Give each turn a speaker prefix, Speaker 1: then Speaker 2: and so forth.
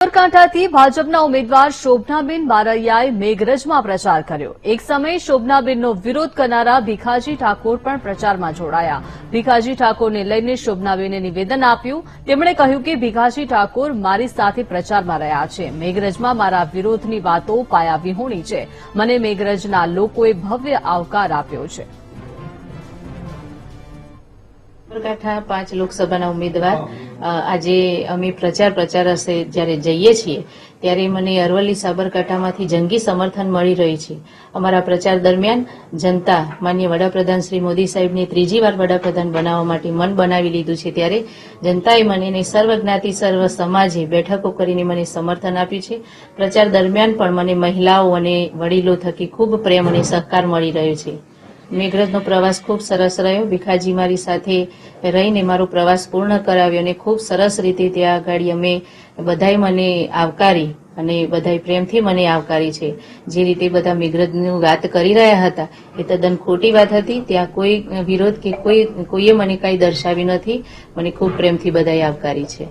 Speaker 1: સાબરકાંઠાથી ભાજપના ઉમેદવાર શોભનાબેન બારૈયાએ મેઘરજમાં પ્રચાર કર્યો। એક સમયે શોભનાબેનનો વિરોધ કરનારા ભીખાજી ઠાકોર પણ પ્રચારમાં જોડાયા। ભીખાજી ઠાકોરને લઈને શોભનાબેને નિવેદન આપ્યું। તેમણે કહ્યું કે ભીખાજી ઠાકોર મારી સાથે પ્રચારમાં રહ્યા છે। મેઘરજમાં મારા વિરોધની વાતો પાયાવિહોણી છે। મને મેઘરજના લોકોએ ભવ્ય આવકાર આપ્યો છે।
Speaker 2: સાબરકાંઠા 5 લોકસભાના ઉમેદવાર આજે અમે પ્રચાર અર્થે જ્યારે જઈએ છીએ ત્યારે મને અરવલ્લી સાબરકાંઠામાંથી જંગી સમર્થન મળી રહ્યું છે। અમારા પ્રચાર દરમિયાન જનતા માનનીય વડાપ્રધાન શ્રી મોદી સાહેબને ત્રીજી વાર વડાપ્રધાન બનાવવા માટે મન બનાવી લીધું છે। ત્યારે જનતાએ મને સર્વ જ્ઞાતિ સર્વ સમાજે બેઠકો કરીને મને સમર્થન આપ્યું છે। પ્રચાર દરમિયાન પણ મને મહિલાઓ અને વડીલો થકી ખૂબ પ્રેમ અને સહકાર મળી રહ્યો છે। મેઘરજનો પ્રવાસ ખૂબ સરસ રહ્યો। ભીખાજી મારી સાથે રહીને મારો પ્રવાસ પૂર્ણ કરાવ્યો અને ખૂબ સરસ રીતે ત્યાં આગળ અમે બધાએ મને આવકારી અને બધાએ પ્રેમથી મને આવકારી છે। જે રીતે બધા મેઘરજની વાત કરી રહ્યા હતા એ તદ્દન ખોટી વાત હતી। ત્યાં કોઈ વિરોધ કે કોઈએ મને કાંઈ દર્શાવ્યું નથી। મને ખૂબ પ્રેમથી બધાએ આવકારી છે।